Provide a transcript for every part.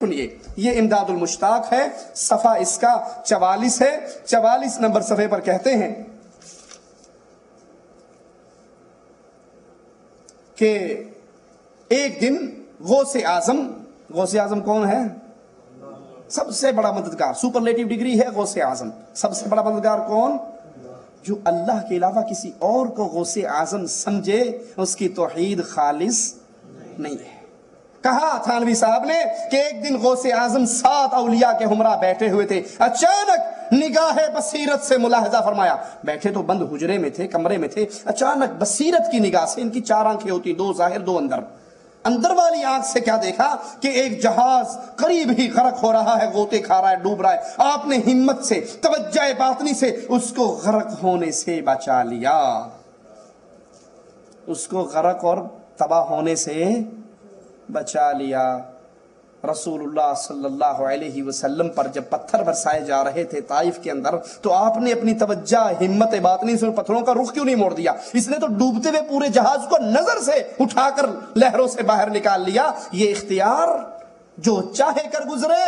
سنیے، یہ امداد المشتاق ہے، صفحہ اس کا 44 ہے، 44 نمبر صفحے پر کہتے ہیں کہ ایک دن غوث اعظم کون ہے؟ سب سے بڑا مددگار، سپرلیٹو ڈگری ہے غوث اعظم، سب سے بڑا مددگار کون؟ جو اللہ کے علاوہ کسی اور کو غوث اعظم سمجھے اس کی توحید خالص نہیں ہے۔ کہا تھانوی صاحب نے کہ ایک دن غوث اعظم 7 اولیاء کے ہمراہ بیٹھے ہوئے تھے، اچانک نگاہ بصیرت سے ملاحظہ فرمایا، بیٹھے تو بند حجرے میں تھے، کمرے میں تھے، اچانک بصیرت کی نگاہ سے، ان کی 4 آنکھیں ہوتی، 2 ظاہر 2 اندر والی آنکھ سے کیا دیکھا کہ ایک جہاز قریب ہی غرق ہو رہا ہے، غوطے کھا رہا ہے، ڈوب رہا ہے۔ آپ نے ہمت سے، توجہ باطنی سے اس کو غرق ہونے سے بچا لیا، اس کو غرق اور تباہ ہونے سے بچا لیا۔ رسول اللہ صلی اللہ علیہ وسلم پر جب پتھر برسائے جا رہے تھے طائف کے اندر، تو آپ نے اپنی توجہ ہمت باطنی سے ان پتھروں کا رخ کیوں نہیں موڑ دیا؟ اس نے تو ڈوبتے ہوئے پورے جہاز کو نظر سے اٹھا کر لہروں سے باہر نکال لیا۔ یہ اختیار جو چاہے کر گزرے،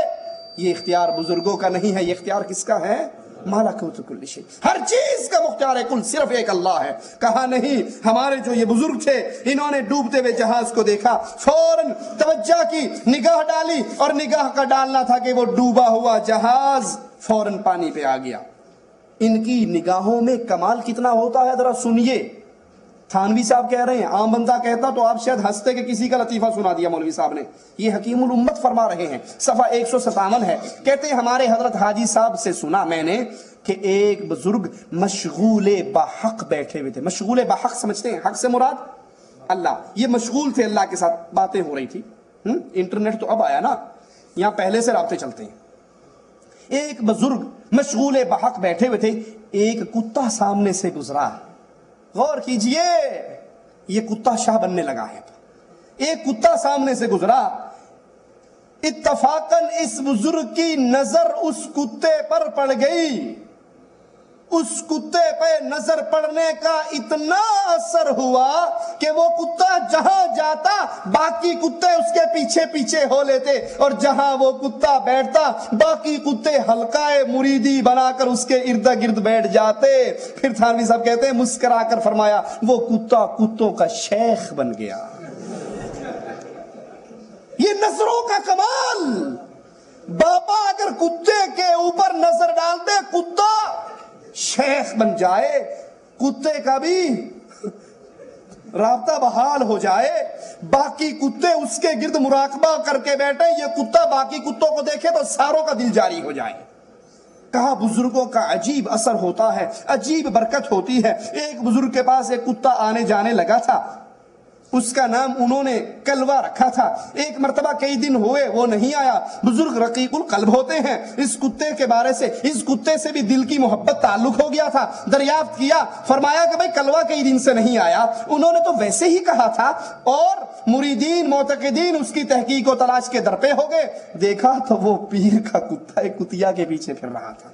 یہ اختیار بزرگوں کا نہیں ہے، یہ اختیار کس کا ہے؟ مالکوت کل شیء، ہر چیز کا مختار کل صرف ایک اللہ ہے۔ کہا نہیں، ہمارے جو یہ بزرگ تھے انہوں نے ڈوبتے ہوئے جہاز کو دیکھا، فوراً توجہ کی، نگاہ ڈالی، اور نگاہ کا ڈالنا تھا کہ وہ ڈوبا ہوا جہاز فوراً پانی پہ آ گیا۔ ان کی نگاہوں میں کمال کتنا ہوتا ہے ذرا سنیے۔ تھانوی صاحب کہہ رہے ہیں، عام بندہ کہتا تو آپ شاید ہنستے کہ کسی کا لطیفہ سنا دیا مولوی صاحب نے، یہ حکیم الامت فرما رہے ہیں، صفحہ 157 ہے۔ کہتے ہیں ہمارے حضرت حاجی صاحب سے سنا میں نے کہ ایک بزرگ مشغول بحق بیٹھے ہوئے تھے۔ مشغول بحق سمجھتے ہیں؟ حق سے مراد اللہ، یہ مشغول تھے، اللہ کے ساتھ باتیں ہو رہی تھی۔ انٹرنیٹ تو اب آیا نا، یہاں پہلے سے رابطے چلتے ہیں۔ ایک بزرگ مشغول بحق بیٹھے ہوئے تھے، ایک کتا سامنے سے گزرا، غور کیجئے، یہ کتا شاہ بننے لگا ہے۔ ایک کتا سامنے سے گزرا، اتفاقاً اس بزرگ کی نظر اس کتے پر پڑ گئی۔ اس کتے پہ نظر پڑنے کا اتنا اثر ہوا کہ وہ کتا جہاں جاتا باقی کتے اس کے پیچھے پیچھے ہو لیتے، اور جہاں وہ کتا بیٹھتا باقی کتے حلقہ مریدی بنا کر اس کے ارد گرد بیٹھ جاتے۔ پھر تھانوی صاحب کہتے ہیں مسکرا کر فرمایا، وہ کتا کتوں کا شیخ بن گیا۔ یہ نظروں کا کمال، بابا اگر کتے کے اوپر نظر ڈالتے کتا شیخ بن جائے، کتے کا بھی رابطہ بحال ہو جائے، باقی کتے اس کے گرد مراقبہ کر کے بیٹھے، یہ کتا باقی کتوں کو دیکھے تو ساروں کا دل جاری ہو جائے۔ کہا بزرگوں کا عجیب اثر ہوتا ہے، عجیب برکت ہوتی ہے۔ ایک بزرگ کے پاس ایک کتا آنے جانے لگا تھا، اس کا نام انہوں نے کلوا رکھا تھا۔ ایک مرتبہ کئی دن ہوئے وہ نہیں آیا۔ بزرگ رقیق القلب ہوتے ہیں، اس کتے کے بارے سے، اس کتے سے بھی دل کی محبت تعلق ہو گیا تھا۔ دریافت کیا، فرمایا کہ بھئی کلوا کئی دن سے نہیں آیا۔ انہوں نے تو ویسے ہی کہا تھا، اور مریدین معتقدین اس کی تحقیق و تلاش کے درپے ہو گئے۔ دیکھا تو وہ پیر کا کتا ایک کتیا کے پیچھے پھر رہا تھا۔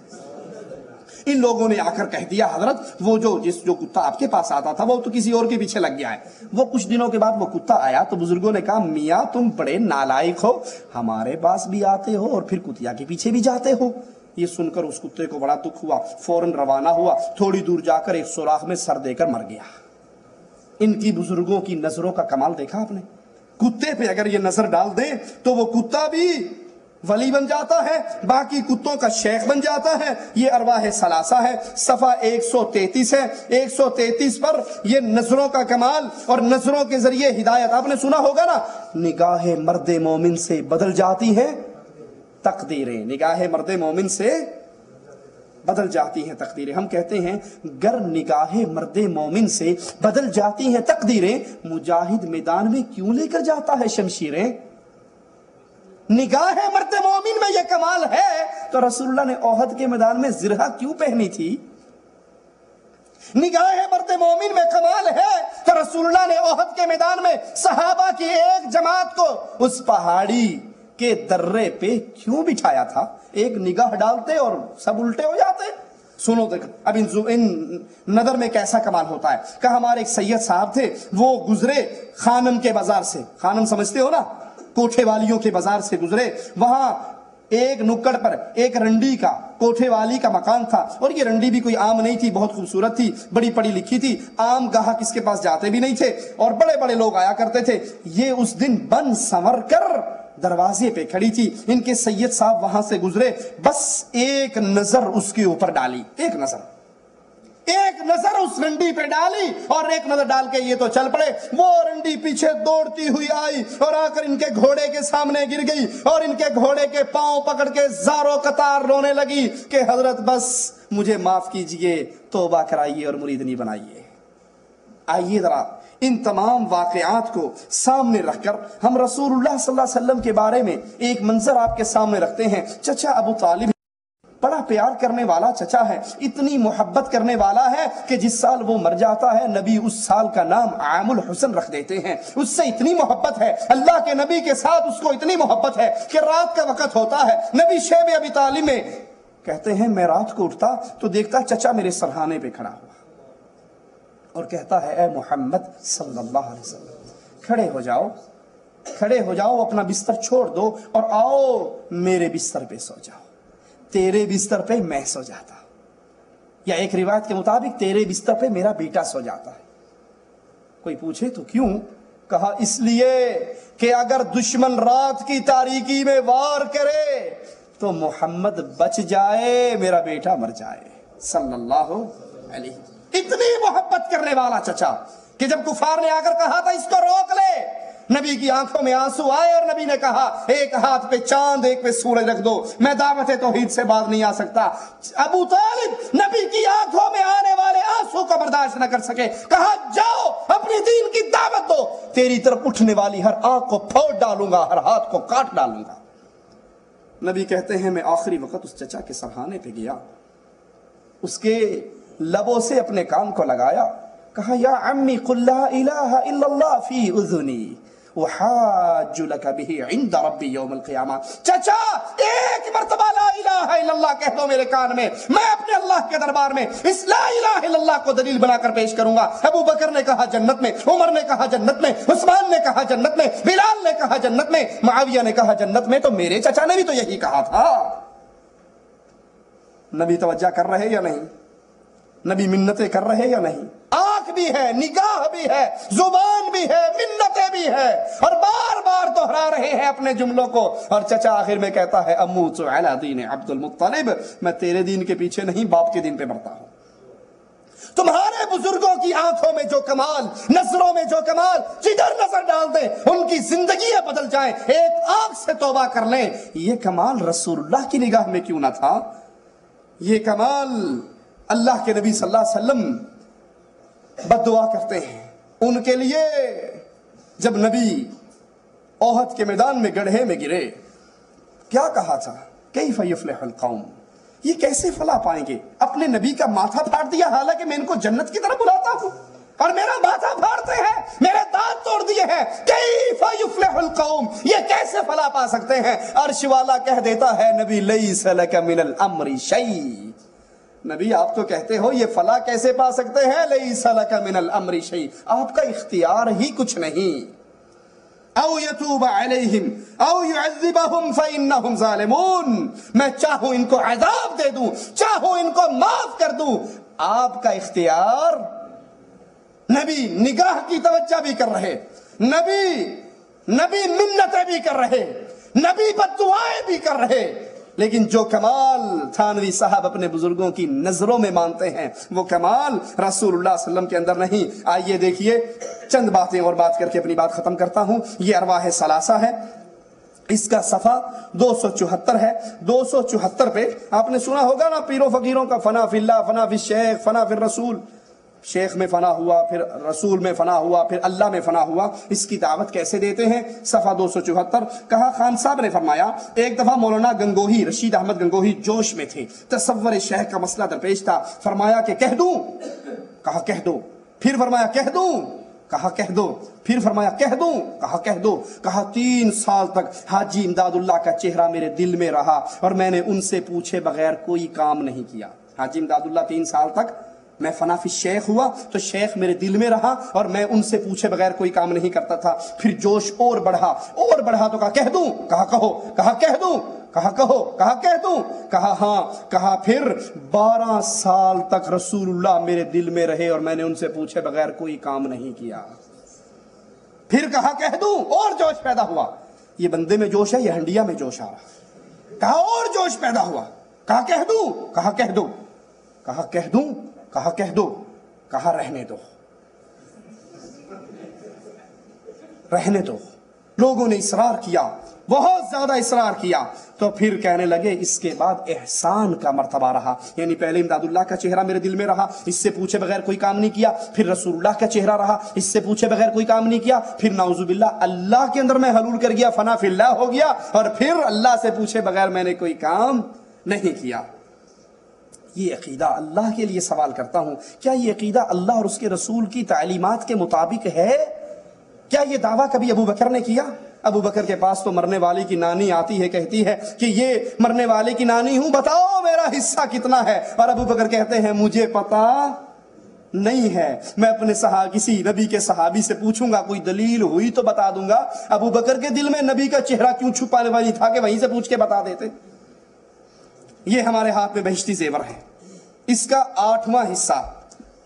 ان لوگوں نے آ کر کہہ دیا، حضرت وہ جو کتا آپ کے پاس آتا تھا وہ تو کسی اور کے پیچھے لگ گیا ہے۔ وہ کچھ دنوں کے بعد وہ کتا آیا تو بزرگوں نے کہا، میاں تم بڑے نالائق ہو، ہمارے پاس بھی آتے ہو اور پھر کتیا کے پیچھے بھی جاتے ہو۔ یہ سن کر اس کتے کو بڑا دکھ ہوا، فوراً روانہ ہوا، تھوڑی دور جا کر ایک سوراخ میں سر دے کر مر گیا۔ ان کی بزرگوں کی نظروں کا کمال دیکھا آپ نے؟ کتے پہ اگر یہ نظر ڈال دیں تو وہ کتا بھی ولی بن جاتا ہے، باقی کتوں کا شیخ بن جاتا ہے۔ یہ ارواح ثلاثہ ہے، صفحہ 133 ہے۔ 133 پر یہ نظروں کا کمال اور نظروں کے ذریعے ہدایت، آپ نے سنا ہوگا نا، نگاہ مرد مومن سے بدل جاتی ہیں تقدیریں، نگاہ مرد مومن سے بدل جاتی ہیں تقدیریں۔ ہم کہتے ہیں گر نگاہ مرد مومن سے بدل جاتی ہیں تقدیریں، مجاہد میدان میں کیوں لے کر جاتا ہے شمشیریں؟ نگاہ مرد مومن میں یہ کمال ہے تو رسول اللہ نے احد کے میدان میں زرہ کیوں پہنی تھی؟ نگاہ مرد مومن میں کمال ہے تو رسول اللہ نے احد کے میدان میں صحابہ کی ایک جماعت کو اس پہاڑی کے درے پہ کیوں بٹھایا تھا؟ ایک نگاہ ڈالتے اور سب الٹے ہو جاتے۔ سنو دیکھ اب ان نظر میں کیسا کمال ہوتا ہے۔ کہ ہمارے ایک سید صاحب تھے، وہ گزرے خانم کے بازار سے، خانم سمجھتے ہو نا، کوٹھے والیوں کے بازار سے گزرے، وہاں ایک نکڑ پر ایک رنڈی کا کوٹھے والی کا مکان تھا، اور یہ رنڈی بھی کوئی عام نہیں تھی، بہت خوبصورت تھی، بڑی پڑھی لکھی تھی، عام گاہک اس کے پاس جاتے بھی نہیں تھے اور بڑے بڑے لوگ آیا کرتے تھے۔ یہ اس دن بن سنور کر دروازے پہ کھڑی تھی، ان کے سید صاحب وہاں سے گزرے، بس ایک نظر اس کے اوپر ڈالی، ایک نظر اس رنڈی پہ ڈالی اور ایک نظر ڈال کے یہ تو چل پڑے۔ وہ رنڈی پیچھے دوڑتی ہوئی آئی اور آ کر ان کے گھوڑے کے سامنے گر گئی اور ان کے گھوڑے کے پاؤں پکڑ کے زاروں قطار رونے لگی کہ حضرت بس مجھے معاف کیجئے، توبہ کرائیے اور مریدنی بنائیے۔ آئیے ذرا ان تمام واقعات کو سامنے رکھ کر ہم رسول اللہ صلی اللہ علیہ وسلم کے بارے میں ایک منظر آپ کے سامنے رکھتے ہیں۔ چچا ابو طالب بڑا پیار کرنے والا چچا ہے، اتنی محبت کرنے والا ہے کہ جس سال وہ مر جاتا ہے نبی اس سال کا نام عام الحسن رکھ دیتے ہیں۔ اس سے اتنی محبت ہے، اللہ کے نبی کے ساتھ اس کو اتنی محبت ہے کہ رات کا وقت ہوتا ہے، نبی شیب ابی طالب میں کہتے ہیں میں رات کو اٹھتا تو دیکھتا چچا میرے سرہانے پہ کھڑا ہوا اور کہتا ہے اے محمد صلی اللہ علیہ وسلم کھڑے ہو جاؤ، اپنا بستر چھوڑ دو اور آؤ میرے بستر پہ سو جاؤ، تیرے بستر پہ میں سو جاتا، یا ایک روایت کے مطابق تیرے بستر پہ میرا بیٹا سو جاتا ہے۔ کوئی پوچھے تو کیوں؟ کہا اس لیے کہ اگر دشمن رات کی تاریکی میں وار کرے تو محمد بچ جائے، میرا بیٹا مر جائے صلی اللہ علیہ وسلم۔ اتنی محبت کرنے والا چچا کہ جب کفار نے آ کر کہا تھا اس کو روک لے، نبی کی آنکھوں میں آنسو آئے اور نبی نے کہا ایک ہاتھ پہ چاند ایک پہ سورج رکھ دو، میں دعوت توحید سے باز نہیں آ سکتا۔ ابو طالب نبی کی آنکھوں میں آنے والے آنسو کو برداشت نہ کر سکے، کہا جاؤ اپنی دین کی دعوت دو، تیری طرف اٹھنے والی ہر آنکھ کو پھوڑ ڈالوں گا، ہر ہاتھ کو کاٹ ڈالوں گا۔ نبی کہتے ہیں میں آخری وقت اس چچا کے سرہانے پہ گیا، اس کے لبوں سے اپنے کان کو لگایا، کہا یا عمی قل لا الہ الا اللہ فی اذنی وحاج لک بہ عند ربی یوم القیامہ۔ چچا ایک مرتبہ لا الہ الا اللہ کہہ دو میرے کان میں اپنے اللہ کے دربار میں اس لا الہ الا اللہ کو دلیل بنا کر پیش کروں گا۔ ابو بکر نے کہا جنت میں، عمر نے کہا جنت میں، عثمان نے کہا جنت میں، بلال نے کہا جنت میں، معاویہ نے کہا جنت میں، تو میرے چچا نے بھی تو یہی کہا تھا۔ نبی توجہ کر رہے یا نہیں؟ نبی منتیں کر رہے یا نہیں؟ آنکھ بھی ہے، نگاہ بھی ہے، زبان بھی ہے، منتیں بھی ہے، اور بار بار دہرا رہے ہیں اپنے جملوں کو۔ اور چچا آخر میں کہتا ہے اموت علی دین عبد المطلب، میں تیرے دین کے پیچھے نہیں باپ کے دین پہ مرتا ہوں۔ تمہارے بزرگوں کی آنکھوں میں جو کمال، نظروں میں جو کمال، جدھر نظر ڈال دیں ان کی زندگیاں بدل جائیں، ایک آنکھ سے توبہ کر لیں، یہ کمال رسول اللہ کی نگاہ میں کیوں نہ تھا؟ یہ کمال اللہ کے نبی صلی اللہ علیہ وسلم بد دعا کرتے ہیں ان کے لیے۔ جب نبی احد کے میدان میں گڑھے میں گرے، کیا کہا تھا؟ کیف یفلح القوم، یہ کیسے فلاح پائیں گے؟ اپنے نبی کا ماتھا پھاڑ دیا، حالانکہ میں ان کو جنت کی طرف بلاتا ہوں اور میرا ماتھا پھاڑتے ہیں، میرے دانت توڑ دیے ہیں، کیف یفلح القوم، یہ کیسے فلاح پا سکتے ہیں؟ عرش والا کہہ دیتا ہے نبی لیس لک من الامر شیء، نبی آپ تو کہتے ہو یہ فلاح کیسے پا سکتے ہیں؟ لیس لک من الامر شیء، آپ کا اختیار ہی کچھ نہیں۔ او یتوب علیہم او یعذبہم فانہم ظالمون، میں چاہوں ان کو عذاب دے دوں، چاہوں ان کو معاف کر دوں، آپ کا اختیار۔ نبی نگاہ کی توجہ بھی کر رہے، نبی منتیں بھی کر رہے، نبی بد دعائیں بھی کر رہے، لیکن جو کمال تھانوی صاحب اپنے بزرگوں کی نظروں میں مانتے ہیں وہ کمال رسول اللہ صلی اللہ علیہ وسلم کے اندر نہیں۔ آئیے دیکھیے چند باتیں اور بات کر کے اپنی بات ختم کرتا ہوں۔ یہ ارواح ثلاثہ ہے، اس کا صفحہ 274 ہے۔ 274 پہ آپ نے سنا ہوگا نا پیروں فقیروں کا فنا فی اللہ، فنا فی الشیخ، فنا فی الرسول، شیخ میں فنا ہوا، پھر رسول میں فنا ہوا، پھر اللہ میں فنا ہوا۔ اس کی دعوت کیسے دیتے ہیں؟ صفحہ 274 کہا خان صاحب نے فرمایا ایک دفعہ مولانا گنگوہی، رشید احمد گنگوہی جوش میں تھے، تصور شیخ کا مسئلہ درپیش تھا، فرمایا کہ کہہ دوں؟ کہا کہہ دو، پھر فرمایا کہہ دوں؟ کہا کہہ دو، پھر فرمایا کہہ دوں؟ کہا کہہ دو۔ کہا 3 سال تک حاجی امداد اللہ کا چہرہ میرے دل میں رہا اور میں نے ان سے پوچھے بغیر کوئی کام نہیں کیا۔ حاجی امداد اللہ 3 سال تک میں فنا فی الشیخ ہوا تو شیخ میرے دل میں رہا اور میں ان سے پوچھے بغیر کوئی کام نہیں کرتا تھا. پھر جوش اور بڑھا تو کہا کہہ دوں, کہا کہو, کہا کہہ دوں, کہا کہو, کہا کہہ دوں, کہا ہاں, کہا پھر 12 سال تک رسول اللہ میرے دل میں رہے اور میں نے ان سے پوچھے بغیر کوئی کام نہیں کیا. پھر کہا کہہ دوں, اور جوش پیدا ہوا. یہ بندے میں جوش ہے, یہ ہنڈیا میں جوش آ رہا. کہا اور جوش پیدا ہوا, کہا کہہ دوں, کہا کہہ دو, کہا کہہ دوں, کہا کہہ دو, کہا رہنے دو, رہنے دو. لوگوں نے اصرار کیا, بہت زیادہ اصرار کیا. تو پھر کہنے لگے اس کے بعد احسان کا مرتبہ رہا, یعنی پہلے امداد اللہ کا چہرہ میرے دل میں رہا, اس سے پوچھے بغیر کوئی کام نہیں کیا. پھر رسول اللہ کا چہرہ رہا, اس سے پوچھے بغیر کوئی کام نہیں کیا. پھر نعوذ باللہ اللہ کے اندر میں حلول کر گیا, فنا فی اللہ ہو گیا, اور پھر اللہ سے پوچھے بغیر میں نے کوئی کام نہیں کیا. یہ عقیدہ اللہ کے لیے سوال کرتا ہوں, کیا یہ عقیدہ اللہ اور اس کے رسول کی تعلیمات کے مطابق ہے؟ کیا یہ دعویٰ کبھی ابو بکر نے کیا؟ ابو بکر کے پاس تو مرنے والی کی نانی آتی ہے, کہتی ہے کہ یہ مرنے والے کی نانی ہوں, بتاؤ میرا حصہ کتنا ہے, اور ابو بکر کہتے ہیں مجھے پتا نہیں ہے, میں اپنے کسی نبی کے صحابی سے پوچھوں گا, کوئی دلیل ہوئی تو بتا دوں گا. ابو بکر کے دل میں نبی کا چہرہ کیوں چھپانے والی تھا کہ وہیں سے پوچھ کے بتا دیتے. یہ ہمارے ہاتھ میں بہشتی زیور ہے, اس کا 8واں حصہ,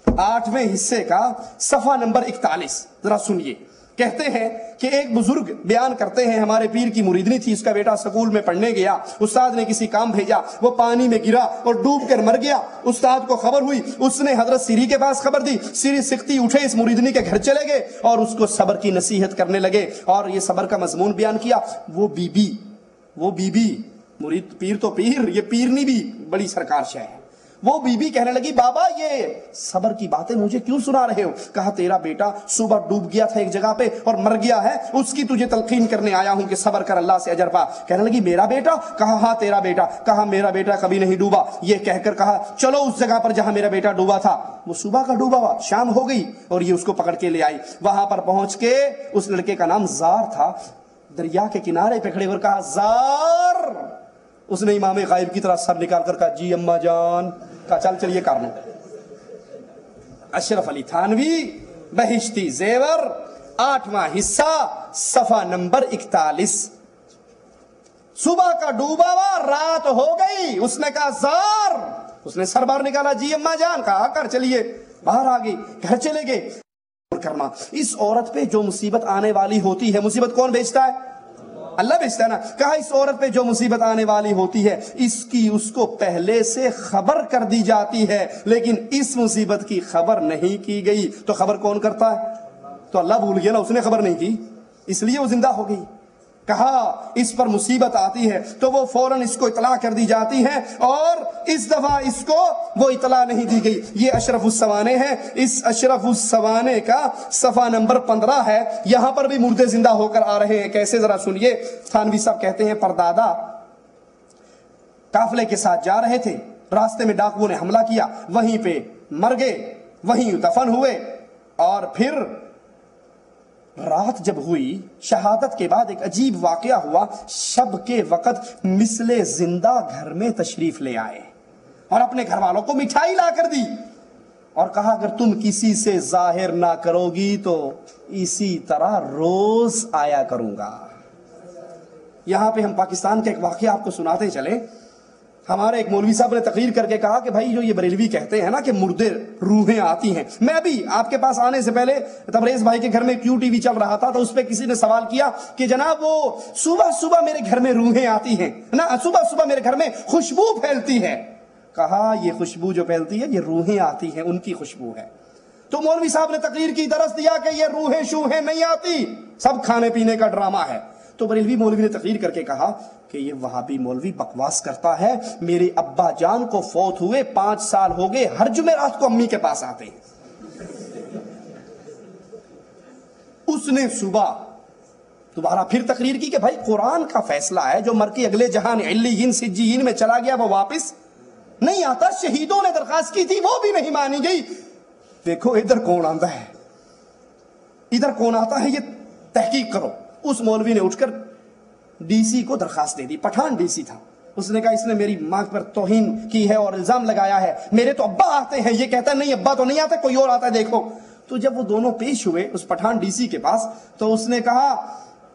8ویں حصے کا صفحہ نمبر 41 ذرا سنیے. کہتے ہیں کہ ایک بزرگ بیان کرتے ہیں, ہمارے پیر کی مریدنی تھی, اس کا بیٹا سکول میں پڑھنے گیا, استاد نے کسی کام بھیجا, وہ پانی میں گرا اور ڈوب کر مر گیا. استاد کو خبر ہوئی, اس نے حضرت سری کے پاس خبر دی. سری سکتی اٹھے, اس مریدنی کے گھر چلے گئے اور اس کو صبر کی نصیحت کرنے لگے, اور یہ صبر کا مضمون بیان کیا. وہ بی بی مرید, پیر تو پیر, یہ پیرنی بھی بڑی سرکار شے ہے. وہ بی بی کہنے لگی بابا یہ صبر کی باتیں مجھے کیوں سنا رہے ہو؟ کہا تیرا بیٹا صبح ڈوب گیا تھا ایک جگہ پہ اور مر گیا ہے, اس کی تجھے تلقین کرنے آیا ہوں کہ صبر کر, اللہ سے اجر پا. کہنے لگی میرا بیٹا؟ کہا ہاں تیرا بیٹا. کہا میرا بیٹا کبھی نہیں ڈوبا. یہ کہہ کر کہا چلو اس جگہ پر جہاں میرا بیٹا ڈوبا تھا. وہ صبح کا ڈوبا ہوا, شام ہو گئی اور یہ اس کو پکڑ کے لے آئی. وہاں پر پہنچ کے اس لڑکے کا نام زار تھا, دریا کے کنارے پہ کھڑے اور کہا زار. اس نے امام غائب کی طرح سر نکال کر کہا جی اماں جان. کہا چل چلیے کر لوں. اشرف علی تھانوی, بہشتی زیور, 8واں حصہ, صفحہ نمبر 41. صبح کا ڈوبا ہوا, رات ہو گئی, اس نے کہا زار. اس نے سر باہر نکالا, جی اماں جان. کہا کر چلیے. باہر آ گئی, گھر چلے گئے. کرنا اس عورت پہ جو مصیبت آنے والی ہوتی ہے, مصیبت کون بھیجتا ہے؟ اللہ بھیجتا ہے نا. کہا اس عورت پہ جو مصیبت آنے والی ہوتی ہے اس کی اس کو پہلے سے خبر کر دی جاتی ہے, لیکن اس مصیبت کی خبر نہیں کی گئی. تو خبر کون کرتا ہے؟ تو اللہ بھول گیا نا, اس نے خبر نہیں کی, اس لیے وہ زندہ ہو گئی. کہا اس پر مصیبت آتی ہے تو وہ فوراً اس کو اطلاع کر دی جاتی ہے, اور اس دفعہ اس کو وہ اطلاع نہیں دی گئی. یہ اشرف السوانے ہے. اس اشرف السوانے کا صفحہ نمبر 15 ہے. یہاں پر بھی مردے زندہ ہو کر آ رہے ہیں. کیسے ذرا سنیے. تھانوی صاحب کہتے ہیں پردادا قافلے کے ساتھ جا رہے تھے, راستے میں ڈاکوؤں نے حملہ کیا, وہیں پہ مر گئے, وہیں دفن ہوئے. اور پھر رات جب ہوئی, شہادت کے بعد ایک عجیب واقعہ ہوا. شب کے وقت مثل زندہ گھر میں تشریف لے آئے اور اپنے گھر والوں کو مٹھائی لا کر دی اور کہا اگر تم کسی سے ظاہر نہ کرو گی تو اسی طرح روز آیا کروں گا. یہاں پہ ہم پاکستان کا ایک واقعہ آپ کو سناتے چلے. ہمارے ایک مولوی صاحب نے تقریر کر کے کہا کہ بھائی جو یہ بریلوی کہتے ہیں نا کہ مردے روحیں آتی ہیں, میں بھی آپ کے پاس آنے سے پہلے تبریز بھائی کے گھر میں کیو ٹی وی چل رہا تھا تو اس پہ کسی نے سوال کیا کہ جناب وہ صبح صبح میرے گھر میں روحیں آتی ہیں نا, صبح صبح میرے گھر میں خوشبو پھیلتی ہے. کہا یہ خوشبو جو پھیلتی ہے یہ روحیں آتی ہیں, ان کی خوشبو ہے. تو مولوی صاحب نے تقریر کی, درس دیا کہ یہ روحیں شوہیں نہیں آتی, سب کھانے پینے کا ڈرامہ ہے. تو بریلوی مولوی نے تقریر کر کے کہا کہ یہ وہابی مولوی بکواس کرتا ہے. میرے ابا جان کو فوت ہوئے 5 سال ہو گئے, ہر جمعرات کو امی کے پاس آتے ہیں. اس نے صبح دوبارہ پھر تقریر کی کہ بھائی قرآن کا فیصلہ ہے, جو مر کے اگلے جہان علیین سجین میں چلا گیا وہ واپس نہیں آتا. شہیدوں نے درخواست کی تھی وہ بھی نہیں مانی گئی. دیکھو ادھر کون آتا ہے, ادھر کون آتا ہے, یہ تحقیق کرو. اس مولوی نے اٹھ کر ڈی سی کو درخواست دے دی, پٹھان ڈی سی تھا. اس نے کہا اس نے میری ماں پر توہین کی ہے اور الزام لگایا ہے، میرے تو ابا آتے ہیں۔ یہ کہتا ہے نہیں ابا تو نہیں آتے، کوئی اور آتا ہے دیکھو۔ تو جب وہ دونوں پیش ہوئے اس پٹھان ڈی سی کے پاس تو اس نے کہا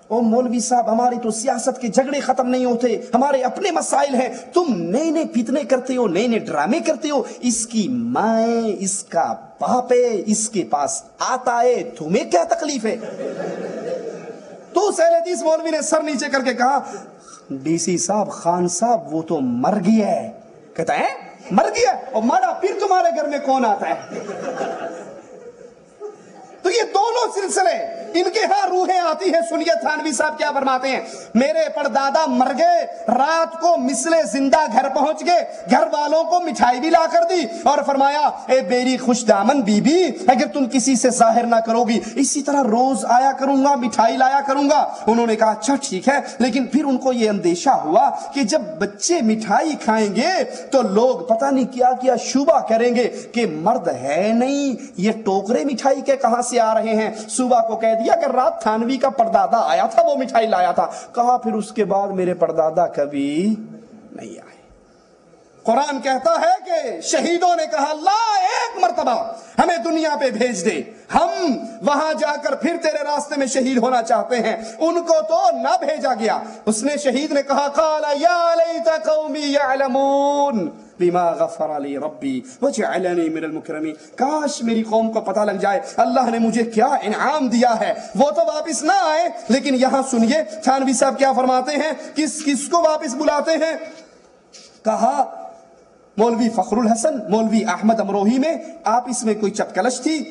او مولوی صاحب ہماری تو سیاست کے جھگڑے ختم نہیں ہوتے، ہمارے اپنے مسائل ہیں، تم نئے نئے فتنے کرتے ہو، نئے نئے ڈرامے کرتے ہو، اس کی ماں ہے، اس کا باپ ہے، اس کے پاس آتا ہے، تمہیں کیا تکلیف ہے؟ تو اہل حدیث مولوی نے سر نیچے کر کے کہا ڈی سی صاحب خان صاحب وہ تو مر گیا ہے۔ کہتا ہے مر گیا اور مارا پھر تمہارے گھر میں کون آتا ہے؟ تو یہ دونوں سلسلے ان کے ہاں روحیں آتی ہیں۔ سنیے تھانوی صاحب کیا فرماتے ہیں، میرے پردادا مر گئے، رات کو مثل زندہ گھر پہنچ گئے، گھر والوں کو مٹھائی بھی لا کر دی اور فرمایا اے میری خوش دامن بی بی اگر تم کسی سے ظاہر نہ کرو گی اسی طرح روز آیا کروں گا، مٹھائی لایا کروں گا۔ انہوں نے کہا اچھا ٹھیک ہے، لیکن پھر ان کو یہ اندیشہ ہوا کہ جب بچے مٹھائی کھائیں گے تو لوگ پتہ نہیں کیا کیا شبہ کریں گے کہ مرد ہے نہیں، یہ ٹوکرے مٹھائی کے کہاں سے آ رہے ہیں۔ صبح کو کہہ دیا کہ رات تھانوی کا پردادا آیا تھا، وہ مٹھائی لایا تھا۔ کہا پھر اس کے بعد میرے پردادا کبھی نہیں آئے۔ قرآن کہتا ہے کہ شہیدوں نے کہا اللہ ایک مرتبہ ہمیں دنیا پہ بھیج دے، ہم وہاں جا کر پھر تیرے راستے میں شہید ہونا چاہتے ہیں۔ ان کو تو نہ بھیجا گیا۔ اس نے شہید نے کہا قال یا لیت قومی یعلمون بما غفر علی ربی وجعلنی من المکرمین، کاش میری قوم کو پتہ لگ جائے اللہ نے مجھے کیا انعام دیا ہے۔ وہ تو واپس نہ آئے، لیکن یہاں سنیے تھانوی صاحب کیا فرماتے ہیں، کس کو واپس بلاتے ہیں؟ کہا مولوی فخر الحسن، مولوی احمد امروہی میں آپس میں کوئی چپکلش تھی،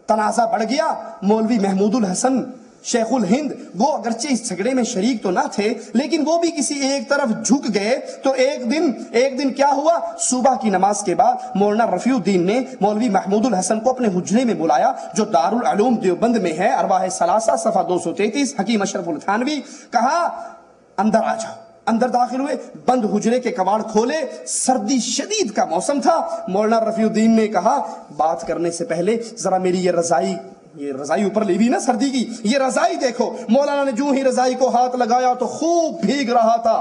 تنازع بڑھ گیا۔ مولوی محمود الحسن شیخ الہند وہ اگرچہ اس جھگڑے میں شریک تو نہ تھے لیکن وہ بھی کسی ایک طرف جھک گئے۔ تو ایک دن کیا ہوا، صبح کی نماز کے بعد مولانا رفیع الدین نے مولوی محمود الحسن کو اپنے حجرے میں بلایا جو دارالعلوم دیوبند میں ہے، ارواح ثلاثہ صفحہ 233، حکیم اشرف التھانوی۔ کہا اندر آ جاؤ۔ اندر داخل ہوئے، بند حجرے کے کواڑ کھولے، سردی شدید کا موسم تھا۔ مولانا رفیع الدین نے کہا بات کرنے سے پہلے ذرا میری یہ رضائی اوپر لی ہوئی نا سردی کی، یہ رضائی دیکھو۔ مولانا نے جو ہی رضائی کو ہاتھ لگایا تو خوب بھیگ رہا تھا،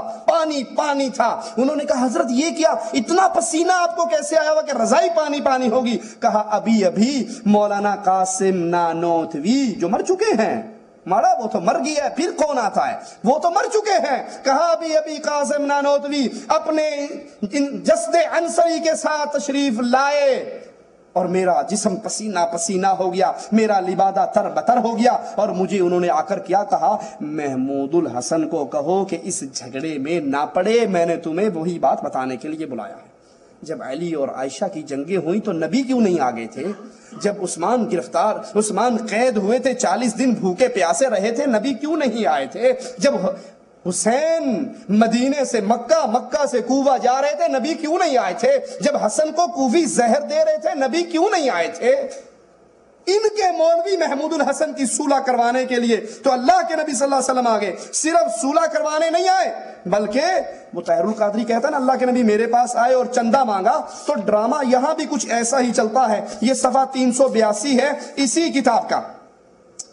پانی تھا۔ انہوں نے کہا حضرت یہ کیا، اتنا پسینہ آپ کو کیسے آیا ہوا کہ رضائی پانی ہوگی؟ کہا ابھی مولانا قاسم نانوتوی جو مر چکے ہیں، مارا وہ تو مر گیا ہے، پھر کون آتا ہے، وہ تو مر چکے ہیں۔ کہا ابھی قاسم نانوتوی اپنے جسد عنصری کے ساتھ تشریف لائے اور میرا جسم پسینہ ہو گیا، میرا لبادہ تر بتر ہو گیا، اور مجھے انہوں نے آ کر کیا کہا، محمود الحسن کو کہو کہ اس جھگڑے میں نہ پڑے، میں نے تمہیں وہی بات بتانے کے لیے بلایا ہے۔ جب علی اور عائشہ کی جنگیں ہوئیں تو نبی کیوں نہیں آگے تھے؟ جب عثمان قید ہوئے تھے، 40 دن بھوکے پیاسے رہے تھے، نبی کیوں نہیں آئے تھے؟ جب حسین مدینے سے مکہ سے کوفہ جا رہے تھے، نبی کیوں نہیں آئے تھے؟ جب حسن کو کوفی زہر دے رہے تھے، نبی کیوں نہیں آئے تھے؟ ان کے مولوی محمود الحسن کی صلح کروانے کے لیے تو اللہ کے نبی صلی اللہ علیہ وسلم آگے صرف صلح کروانے نہیں آئے، بلکہ وہ طاہر القادری کہتا ہے نا اللہ کے نبی میرے پاس آئے اور چندہ مانگا، تو ڈرامہ یہاں بھی کچھ ایسا ہی چلتا ہے۔ یہ صفحہ 382 ہے اسی کتاب کا،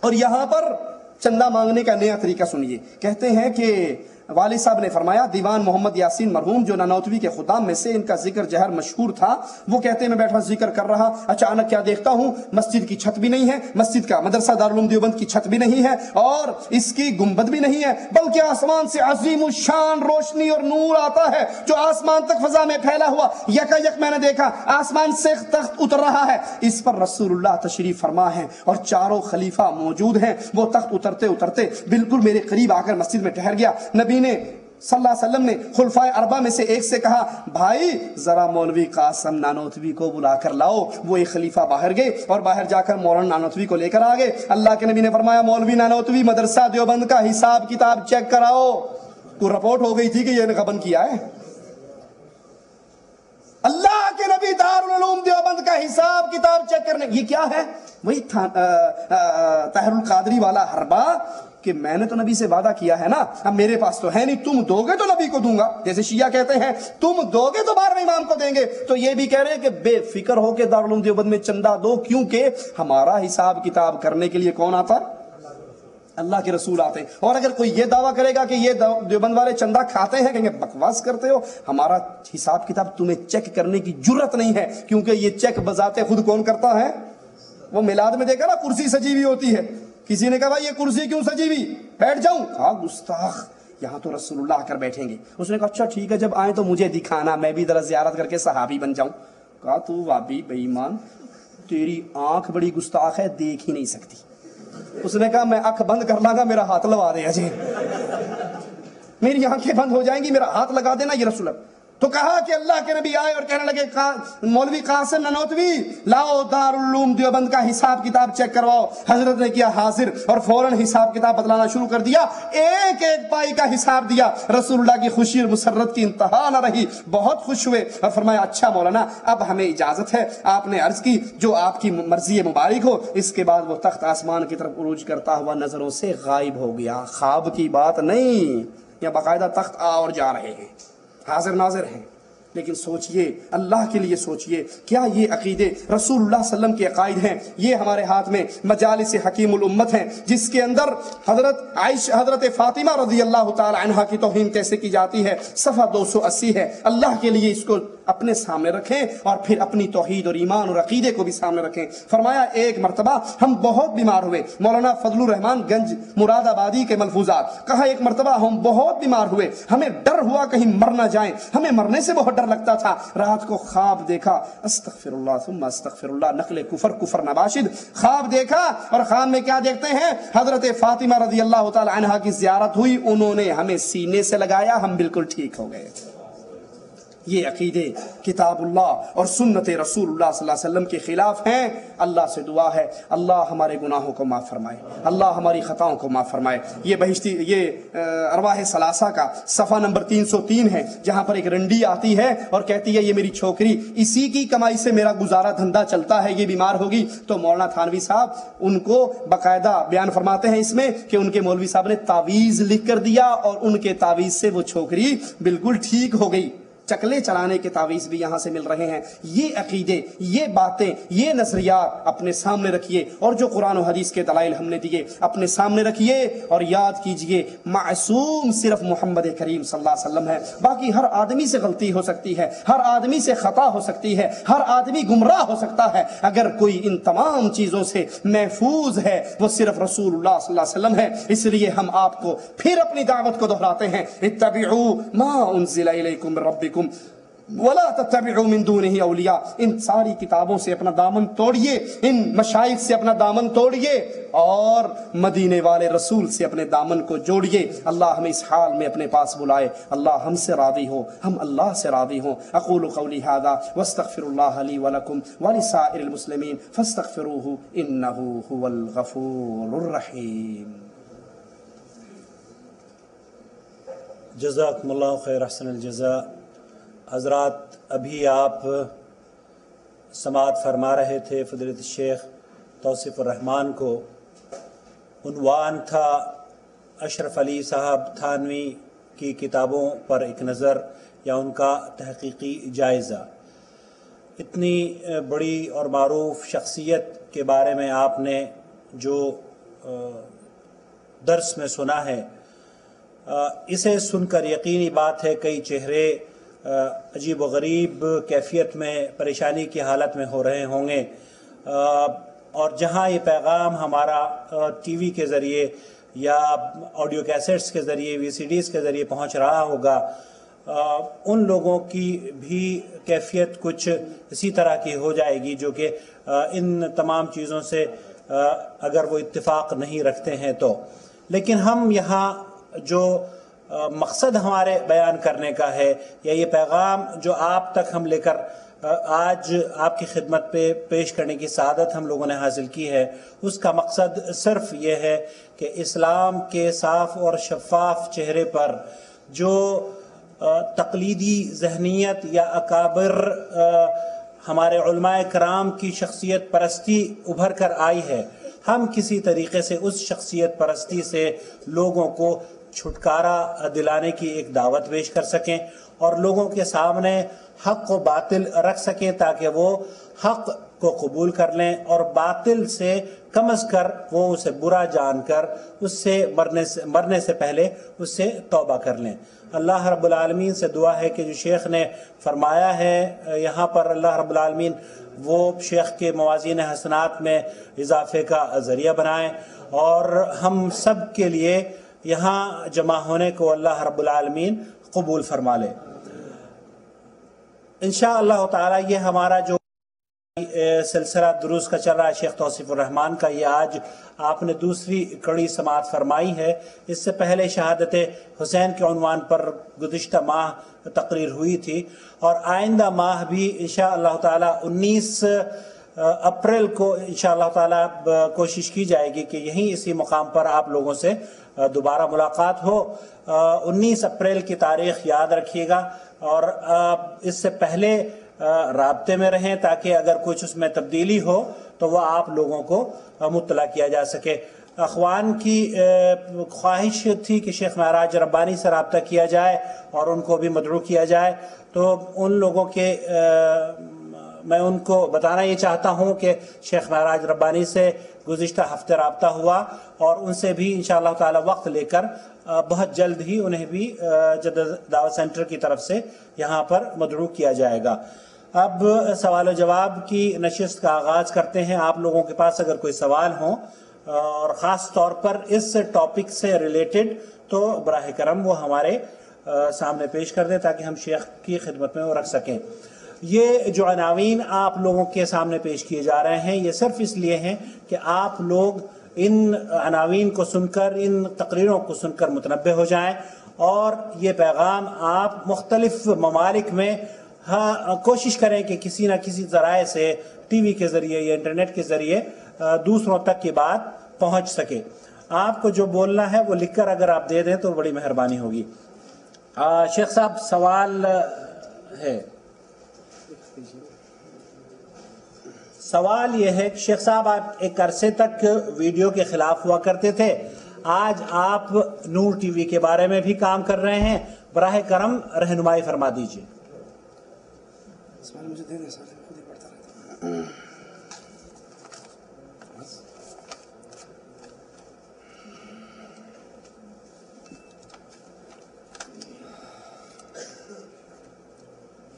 اور یہاں پر چندہ مانگنے کا نیا طریقہ سنیے۔ کہتے ہیں کہ والد صاحب نے فرمایا، دیوان محمد یاسین مرحوم جو نانوتوی کے خدام میں سے ان کا ذکر جہر مشہور تھا، وہ کہتے ہیں میں بیٹھا ذکر کر رہا، اچانک کیا دیکھتا ہوں، مسجد کی چھت بھی نہیں ہے، مسجد کا مدرسہ دارالعلوم دیوبند کی چھت بھی نہیں ہے اور اس کی گنبد بھی نہیں ہے، بلکہ آسمان سے عظیم الشان روشنی اور نور آتا ہے جو آسمان تک فضا میں پھیلا ہوا، یکایک میں نے دیکھا آسمان سے تخت اتر رہا ہے، اس پر رسول اللہ تشریف فرما ہے اور چاروں خلیفہ موجود ہیں۔ وہ تخت اترتے اترتے بالکل میرے قریب آ کر مسجد میں ٹھہر گیا۔ نبی نے صلی اللہ علیہ وسلم نے خلفائے اربعہ میں سے ایک سے کہا، بھائی ذرا مولوی قاسم نانوتوی کو بلا کر لاؤ۔ وہ ایک خلیفہ باہر گئے اور باہر جا کر مولانا نانوتوی کو لے کر آگے۔ اللہ کے نبی نے فرمایا، مولوی نانوتوی مدرسہ دیوبند کا حساب کتاب چیک کراؤ۔ کو رپورٹ ہو گئی تھی کہ یہ نے غبن کیا ہے۔ اللہ کے نبی دارالعلوم دیوبند کا حساب کتاب چیک کرنے، یہ کیا ہے؟ وہی طاہر القادری والا حربہ کہ میں نے تو نبی سے وعدہ کیا ہے نا، اب میرے پاس تو ہے نہیں، تم دو گے تو نبی کو دوں گا۔ جیسے شیعہ کہتے ہیں تم دو گے تو 12ویں امام کو دیں گے، تو یہ بھی کہہ رہے ہیں کہ بے فکر ہو کے دارالعلوم دیوبند میں چندہ دو، کیونکہ ہمارا حساب کتاب کرنے کے لیے کون آتا؟ اللہ کے رسول آتے ہیں. اور اگر کوئی یہ دعویٰ کرے گا کہ یہ دیوبند والے چندہ کھاتے ہیں، کہیں گے بکواس کرتے ہو، ہمارا حساب کتاب تمہیں چیک کرنے کی جرت نہیں ہے، کیونکہ یہ چیک بذات خود کون کرتا ہے؟ وہ میلاد میں دیکھا نا کرسی سجی ہوئی ہوتی ہے، کسی نے کہا بھائی یہ کرسی کیوں سجی ہوئی، بیٹھ جاؤں، کہا گستاخ یہاں تو رسول اللہ آ کر بیٹھیں گے. اس نے کہا اچھا ٹھیک ہے، جب آئیں تو مجھے دکھانا، میں بھی ذرا زیارت کر کے صحابی بن جاؤں. کہا تو وابی بے ایمان، تیری آنکھ بڑی گستاخ ہے، دیکھ ہی نہیں سکتی. اس نے کہا میں آنکھ بند کر لاں گا، میرا ہاتھ لگا دے اجے، میری آنکھیں بند ہو جائیں گی، میرا ہاتھ لگا دینا یہ رسول اللہ. تو کہا کہ اللہ کے نبی آئے اور کہنے لگے مولوی قاسم ننوتوی لاؤ دارالعلوم دیوبند کا حساب کتاب چیک کرواؤ. حضرت نے کیا حاضر، اور فوراً حساب کتاب بتلانا شروع کر دیا، ایک ایک پائی کا حساب دیا. رسول اللہ کی خوشی اور مسرت کی انتہا نہ رہی، بہت خوش ہوئے اور فرمایا اچھا مولانا اب ہمیں اجازت ہے. آپ نے عرض کی جو آپ کی مرضی مبارک ہو. اس کے بعد وہ تخت آسمان کی طرف عروج کرتا ہوا نظروں سے غائب ہو گیا. خواب کی بات نہیں، یا باقاعدہ تخت آ اور جا رہے ہیں، حاضر ناظر ہیں. لیکن سوچئے، اللہ کے لیے سوچئے، کیا یہ عقیدے رسول اللہ صلی اللہ علیہ وسلم کے عقائد ہیں؟ یہ ہمارے ہاتھ میں مجالس حکیم الامت ہیں، جس کے اندر حضرت فاطمہ رضی اللہ تعالی عنہا کی توہین کیسے کی جاتی ہے. صفحہ 280 ہے. اللہ کے لیے اس کو اپنے سامنے رکھیں اور پھر اپنی توحید اور ایمان اور عقیدے کو بھی سامنے رکھیں. فرمایا ایک مرتبہ ہم بہت بیمار ہوئے. مولانا فضل الرحمان گنج مراد آبادی کے ملفوظات. کہا ایک مرتبہ ہم بہت بیمار ہوئے، ہمیں ڈر ہوا کہیں مر نہ جائیں، ہمیں مرنے سے بہت ڈر لگتا تھا. رات کو خواب دیکھا، استغفر اللہ ثم استغفر اللہ، نقل کفر نباشد. خواب دیکھا اور خواب میں کیا دیکھتے ہیں؟ حضرت فاطمہ رضی اللہ تعالی عنہا کی زیارت ہوئی، انہوں نے ہمیں سینے سے لگایا، ہم بالکل ٹھیک ہو گئے. یہ عقیدے کتاب اللہ اور سنت رسول اللہ صلی اللہ علیہ وسلم کے خلاف ہیں. اللہ سے دعا ہے اللہ ہمارے گناہوں کو معاف فرمائے، اللہ ہماری خطاؤں کو معاف فرمائے. یہ ارواح ثلاثہ کا صفحہ نمبر 303 ہے، جہاں پر ایک رنڈی آتی ہے اور کہتی ہے یہ میری چھوکری، اسی کی کمائی سے میرا گزارا دھندا چلتا ہے، یہ بیمار ہوگی. تو مولانا تھانوی صاحب ان کو باقاعدہ بیان فرماتے ہیں اس میں کہ ان کے مولوی صاحب نے تعویذ لکھ کر دیا اور ان کے تعویذ سے وہ چھوکری بالکل ٹھیک ہو گئی. چکلے چلانے کے تعویذ بھی یہاں سے مل رہے ہیں. یہ عقیدے، یہ باتیں، یہ نظریات اپنے سامنے رکھیے، اور جو قرآن و حدیث کے دلائل ہم نے دیے اپنے سامنے رکھیے، اور یاد کیجئے معصوم صرف محمد کریم صلی اللہ علیہ وسلم ہے. باقی ہر آدمی سے غلطی ہو سکتی ہے، ہر آدمی سے خطا ہو سکتی ہے، ہر آدمی گمراہ ہو سکتا ہے. اگر کوئی ان تمام چیزوں سے محفوظ ہے وہ صرف رسول اللہ صلی اللہ علیہ وسلم ہے. اس لیے ہم آپ کو پھر اپنی دعوت کو دہراتے ہیں، اتبعوا ما انزل الیکم من ربکم ولا تتبعوا من دونه اولیاء. ان ساری کتابوں سے اپنا دامن توڑیے، ان مشائخ سے اپنا دامن توڑیے، اور مدینے والے رسول سے اپنے دامن کو جوڑیے. اللہ ہمیں اس حال میں اپنے پاس بلائے، اللہ ہم سے راضی ہو، ہم اللہ سے راضی ہوں. اقول قولی ھذا واستغفر اللہ لی ولکم ولسائر المسلمین فاستغفروہ انہ ھو الغفور الرحیم. جزاکم اللہ خیر، احسن الجزاء. حضرات ابھی آپ سماعت فرما رہے تھے فضیلت الشیخ توصیف الرحمان کو. عنوان تھا اشرف علی صاحب تھانوی کی کتابوں پر ایک نظر، یا ان کا تحقیقی جائزہ. اتنی بڑی اور معروف شخصیت کے بارے میں آپ نے جو درس میں سنا ہے، اسے سن کر یقینی بات ہے کئی چہرے عجیب و غریب کیفیت میں پریشانی کی حالت میں ہو رہے ہوں گے. اور جہاں یہ پیغام ہمارا ٹی وی کے ذریعے یا آڈیو کیسٹس کے ذریعے، وی سی ڈیز کے ذریعے پہنچ رہا ہوگا، ان لوگوں کی بھی کیفیت کچھ اسی طرح کی ہو جائے گی، جو کہ ان تمام چیزوں سے اگر وہ اتفاق نہیں رکھتے ہیں تو. لیکن ہم یہاں جو مقصد ہمارے بیان کرنے کا ہے، یا یہ پیغام جو آپ تک ہم لے کر آج آپ کی خدمت پہ پیش کرنے کی سعادت ہم لوگوں نے حاصل کی ہے، اس کا مقصد صرف یہ ہے کہ اسلام کے صاف اور شفاف چہرے پر جو تقلیدی ذہنیت یا اکابر ہمارے علماء کرام کی شخصیت پرستی ابھر کر آئی ہے، ہم کسی طریقے سے اس شخصیت پرستی سے لوگوں کو چھٹکارا دلانے کی ایک دعوت پیش کر سکیں، اور لوگوں کے سامنے حق و باطل رکھ سکیں، تاکہ وہ حق کو قبول کر لیں اور باطل سے کم از کر وہ اسے برا جان کر اس سے مرنے سے پہلے اس سے توبہ کر لیں۔ اللہ رب العالمین سے دعا ہے کہ جو شیخ نے فرمایا ہے یہاں پر، اللہ رب العالمین وہ شیخ کے موازین حسنات میں اضافے کا ذریعہ بنائیں، اور ہم سب کے لیے یہاں جمع ہونے کو اللہ رب العالمین قبول فرما لے۔ انشاءاللہ تعالی یہ ہمارا جو سلسلہ دروس کا چل رہا ہے شیخ توصیف الرحمان کا، یہ آج آپ نے دوسری کڑی سماعت فرمائی ہے۔ اس سے پہلے شہادت حسین کے عنوان پر گزشتہ ماہ تقریر ہوئی تھی، اور آئندہ ماہ بھی انشاءاللہ تعالی 19 اپریل کو انشاءاللہ تعالی کوشش کی جائے گی کہ یہیں اسی مقام پر آپ لوگوں سے دوبارہ ملاقات ہو۔ 19 اپریل کی تاریخ یاد رکھیے گا، اور اس سے پہلے رابطے میں رہیں تاکہ اگر کچھ اس میں تبدیلی ہو تو وہ آپ لوگوں کو مطلع کیا جا سکے۔ اخوان کی خواہش تھی کہ شیخ معراج ربانی سے رابطہ کیا جائے اور ان کو بھی مدعو کیا جائے، تو ان لوگوں کے میں ان کو بتانا یہ چاہتا ہوں کہ شیخ معراج ربانی سے گزشتہ ہفتے رابطہ ہوا، اور ان سے بھی انشاءاللہ تعالی وقت لے کر بہت جلد ہی انہیں بھی جدید دعوت سینٹر کی طرف سے یہاں پر مدعو کیا جائے گا۔ اب سوال و جواب کی نشست کا آغاز کرتے ہیں۔ آپ لوگوں کے پاس اگر کوئی سوال ہوں اور خاص طور پر اس ٹاپک سے ریلیٹڈ، تو براہ کرم وہ ہمارے سامنے پیش کر دیں تاکہ ہم شیخ کی خدمت میں وہ رکھ سکیں۔ یہ جو عناوین آپ لوگوں کے سامنے پیش کیے جا رہے ہیں یہ صرف اس لیے ہیں کہ آپ لوگ ان عناوین کو سن کر، ان تقریروں کو سن کر متنبہ ہو جائیں، اور یہ پیغام آپ مختلف ممالک میں کوشش کریں کہ کسی نہ کسی ذرائع سے، ٹی وی کے ذریعے یا انٹرنیٹ کے ذریعے دوسروں تک یہ بات پہنچ سکے۔ آپ کو جو بولنا ہے وہ لکھ کر اگر آپ دے دیں تو بڑی مہربانی ہوگی۔ شیخ صاحب سوال ہے، سوال یہ ہے کہ شیخ صاحب آپ ایک عرصے تک ویڈیو کے خلاف ہوا کرتے تھے، آج آپ نور ٹی وی کے بارے میں بھی کام کر رہے ہیں، براہ کرم رہنمائی فرما دیجیے۔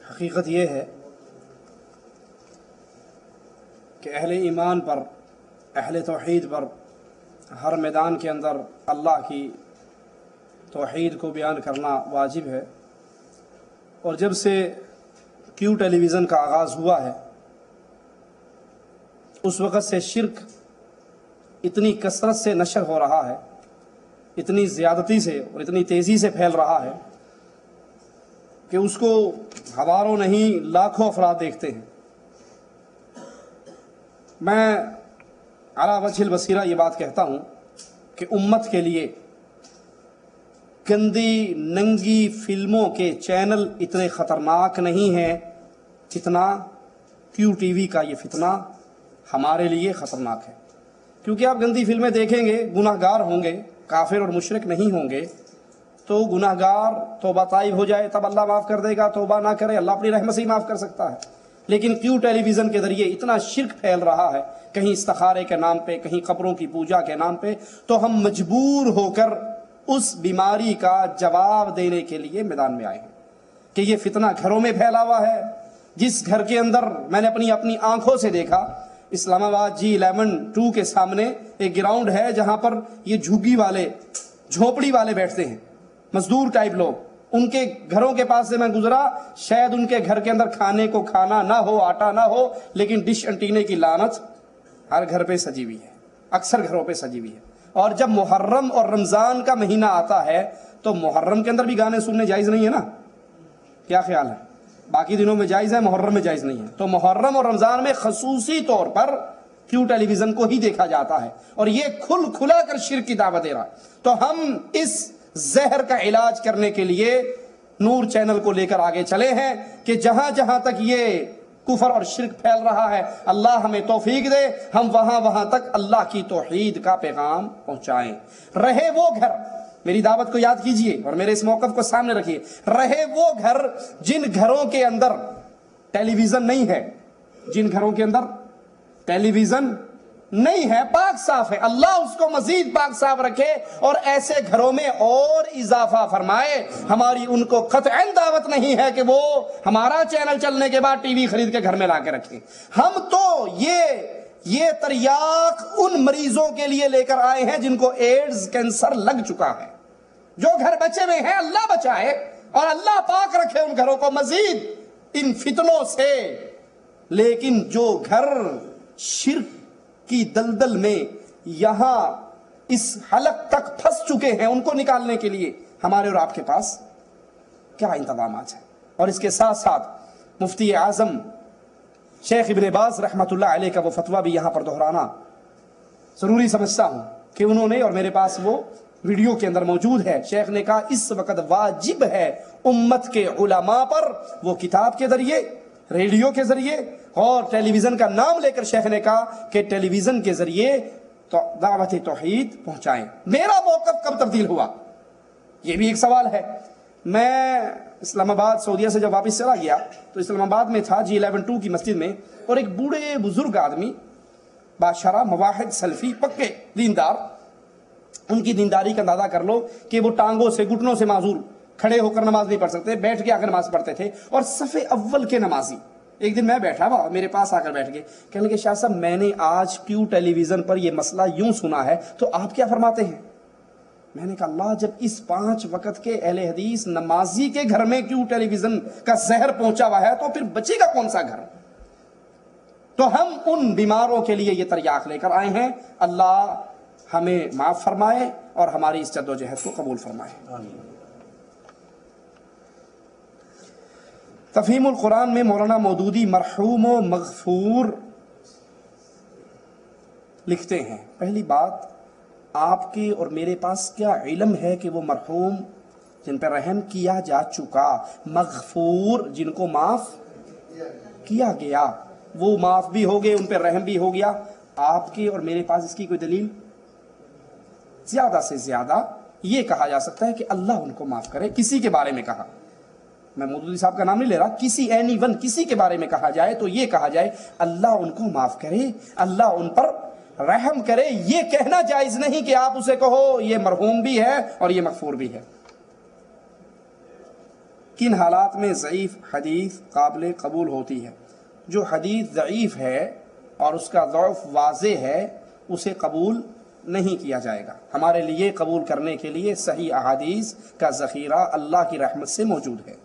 حقیقت یہ ہے کہ اہل ایمان پر، اہل توحید پر ہر میدان کے اندر اللہ کی توحید کو بیان کرنا واجب ہے، اور جب سے کیو ٹیلی ویژن کا آغاز ہوا ہے اس وقت سے شرک اتنی کثرت سے نشر ہو رہا ہے، اتنی زیادتی سے اور اتنی تیزی سے پھیل رہا ہے کہ اس کو ہزاروں نہیں لاکھوں افراد دیکھتے ہیں۔ میں علی وجہ البصیرہ یہ بات کہتا ہوں کہ امت کے لیے گندی ننگی فلموں کے چینل اتنے خطرناک نہیں ہیں جتنا کیو ٹی وی کا یہ فتنہ ہمارے لیے خطرناک ہے، کیونکہ آپ گندی فلمیں دیکھیں گے، گناہ گار ہوں گے، کافر اور مشرک نہیں ہوں گے، تو گناہ گار توبہ طائب ہو جائے تب اللہ معاف کر دے گا، توبہ نہ کرے اللہ اپنی رحمت سے ہی معاف کر سکتا ہے۔ لیکن کیو ٹیلی ویژن کے ذریعے اتنا شرک پھیل رہا ہے، کہیں استخارے کے نام پہ، کہیں قبروں کی پوجا کے نام پہ، تو ہم مجبور ہو کر اس بیماری کا جواب دینے کے لیے میدان میں آئے ہیں کہ یہ فتنہ گھروں میں پھیلا ہوا ہے۔ جس گھر کے اندر میں نے اپنی آنکھوں سے دیکھا، اسلام آباد G11-2 کے سامنے ایک گراؤنڈ ہے جہاں پر یہ جھگی والے، جھونپڑی والے بیٹھتے ہیں، مزدور ٹائپ لوگ، ان کے گھروں کے پاس سے میں گزرا، شاید ان کے گھر کے اندر کھانے کو کھانا نہ ہو، آٹا نہ ہو، لیکن ڈش انٹینے کی لعنت ہر گھر پہ سجی ہوئی ہے، اکثر گھروں پہ سجی ہوئی ہے۔ اور جب محرم اور رمضان کا مہینہ آتا ہے تو محرم کے اندر بھی گانے سننے جائز نہیں ہے نا؟ کیا خیال ہے؟ باقی دنوں میں جائز ہے، محرم میں جائز نہیں ہے، تو محرم اور رمضان میں خصوصی طور پر کیو ٹیلی ویژن کو ہی دیکھا جاتا ہے، اور یہ کھلا کر شرک کی دعوت دے رہا ہے۔ تو ہم اس زہر کا علاج کرنے کے لیے نور چینل کو لے کر آگے چلے ہیں کہ جہاں جہاں تک یہ کفر اور شرک پھیل رہا ہے، اللہ ہمیں توفیق دے، ہم وہاں تک اللہ کی توحید کا پیغام پہنچائیں۔ رہے وہ گھر، میری دعوت کو یاد کیجئے اور میرے اس موقف کو سامنے رکھیے، رہے وہ گھر جن گھروں کے اندر ٹیلی ویژن نہیں ہے، جن گھروں کے اندر ٹیلی ویژن نہیں ہے، پاک صاف ہے، اللہ اس کو مزید پاک صاف رکھے اور ایسے گھروں میں اور اضافہ فرمائے۔ ہماری ان کو قطعاً دعوت نہیں ہے کہ وہ ہمارا چینل چلنے کے بعد ٹی وی خرید کے گھر میں لا کے رکھیں۔ ہم تو یہ تریاق ان مریضوں کے لیے لے کر آئے ہیں جن کو ایڈز کینسر لگ چکا ہے، جو گھر بچے ہوئے ہیں اللہ بچائے اور اللہ پاک رکھے ان گھروں کو مزید ان فتنوں سے۔ لیکن جو گھر شرک کی دلدل میں یہاں اس حلق تک پھنس چکے ہیں، ان کو نکالنے کے لیے ہمارے اور آپ کے پاس کیا انتظامات ہیں۔ اور اس کے ساتھ ساتھ مفتی اعظم شیخ ابن باز رحمۃ اللہ علیہ کا وہ فتویٰ بھی یہاں پر دہرانا ضروری سمجھتا ہوں کہ انہوں نے، اور میرے پاس وہ ویڈیو کے اندر موجود ہے، شیخ نے کہا اس وقت واجب ہے امت کے علماء پر، وہ کتاب کے ذریعے، ریڈیو کے ذریعے اور ٹیلی ویژن کا نام لے کر شیخ نے کہا کہ ٹیلی ویژن کے ذریعے تو دعوت توحید پہنچائیں۔ میرا موقف کب تبدیل ہوا، یہ بھی ایک سوال ہے۔ میں اسلام آباد سعودیہ سے جب واپس چلا گیا تو اسلام آباد میں تھا G11-2 کی مسجد میں، اور ایک بوڑھے بزرگ آدمی باشرہ مواحد سلفی پکے دیندار، ان کی دینداری کا اندازہ کر لو کہ وہ ٹانگوں سے گھٹنوں سے معذور، کھڑے ہو کر نماز نہیں پڑھ سکتے، بیٹھ کے آ کر نماز پڑھتے تھے اور صف اول کے نمازی۔ ایک دن میں بیٹھا ہوا، میرے پاس آ کر بیٹھ گئے، کہنے لگے شاہ صاحب میں نے آج کیوں ٹیلی ویژن پر یہ مسئلہ یوں سنا ہے تو آپ کیا فرماتے ہیں؟ میں نے کہا اللہ، جب اس 5 وقت کے اہل حدیث نمازی کے گھر میں کیوں ٹیلی ویژن کا زہر پہنچا ہوا ہے تو پھر بچے گا کون سا گھر؟ تو ہم ان بیماروں کے لیے یہ تریاق لے کر آئے ہیں۔ اللہ ہمیں معاف فرمائے اور ہماری اس جد و جہد کو قبول فرمائے۔ تفہیم القرآن میں مولانا مودودی مرحوم و مغفور لکھتے ہیں، پہلی بات آپ کے اور میرے پاس کیا علم ہے کہ وہ مرحوم جن پر رحم کیا جا چکا، مغفور جن کو معاف کیا گیا، وہ معاف بھی ہو گئے، ان پر رحم بھی ہو گیا؟ آپ کے اور میرے پاس اس کی کوئی دلیل؟ زیادہ سے زیادہ یہ کہا جا سکتا ہے کہ اللہ ان کو معاف کرے۔ کسی کے بارے میں کہا، میں مودودی صاحب کا نام نہیں لے رہا، کسی اینی ون کسی کے بارے میں کہا جائے تو یہ کہا جائے اللہ ان کو معاف کرے، اللہ ان پر رحم کرے۔ یہ کہنا جائز نہیں کہ آپ اسے کہو یہ مرحوم بھی ہے اور یہ مغفور بھی ہے۔ کن حالات میں ضعیف حدیث قابل قبول ہوتی ہے؟ جو حدیث ضعیف ہے اور اس کا ضعف واضح ہے اسے قبول نہیں کیا جائے گا۔ ہمارے لیے قبول کرنے کے لیے صحیح احادیث کا ذخیرہ اللہ کی رحمت سے موجود ہے۔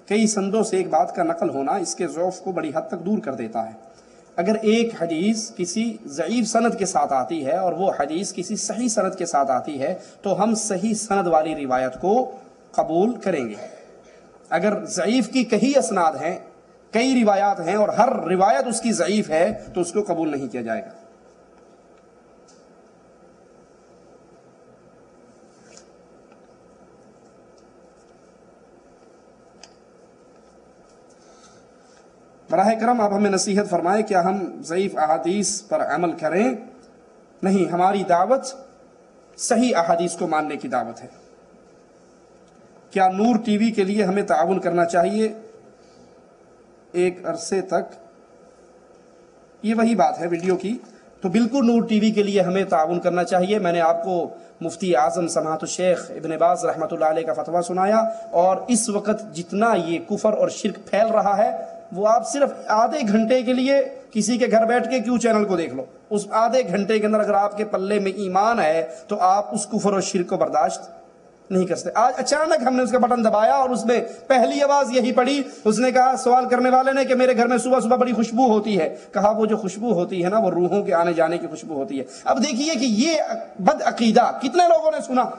کئی سندوں سے ایک بات کا نقل ہونا اس کے ضعف کو بڑی حد تک دور کر دیتا ہے۔ اگر ایک حدیث کسی ضعیف سند کے ساتھ آتی ہے اور وہ حدیث کسی صحیح سند کے ساتھ آتی ہے تو ہم صحیح سند والی روایت کو قبول کریں گے۔ اگر ضعیف کی کئی اسناد ہیں، کئی روایات ہیں اور ہر روایت اس کی ضعیف ہے تو اس کو قبول نہیں کیا جائے گا۔ براہ کرم آپ ہمیں نصیحت فرمائیں، کیا ہم ضعیف احادیث پر عمل کریں؟ نہیں، ہماری دعوت صحیح احادیث کو ماننے کی دعوت ہے۔ کیا نور ٹی وی کے لیے ہمیں تعاون کرنا چاہیے؟ ایک عرصے تک یہ وہی بات ہے ویڈیو کی، تو بالکل نور ٹی وی کے لیے ہمیں تعاون کرنا چاہیے۔ میں نے آپ کو مفتی اعظم سماحت الشیخ ابن باز رحمۃ اللہ علیہ کا فتویٰ سنایا، اور اس وقت جتنا یہ کفر اور شرک پھیل رہا ہے وہ آپ صرف آدھے گھنٹے کے لیے کسی کے گھر بیٹھ کے کیوں چینل کو دیکھ لو، اس آدھے گھنٹے کے اندر اگر آپ کے پلے میں ایمان ہے تو آپ اس کفر اور شرک کو برداشت نہیں کر سکتے۔ آج اچانک ہم نے اس کا بٹن دبایا اور اس میں پہلی آواز یہی پڑی، اس نے کہا سوال کرنے والے نے کہ میرے گھر میں صبح صبح بڑی خوشبو ہوتی ہے۔ کہا وہ جو خوشبو ہوتی ہے نا وہ روحوں کے آنے جانے کی خوشبو ہوتی ہے۔ اب دیکھیے کہ یہ بد عقیدہ کتنے لوگوں نے سنا،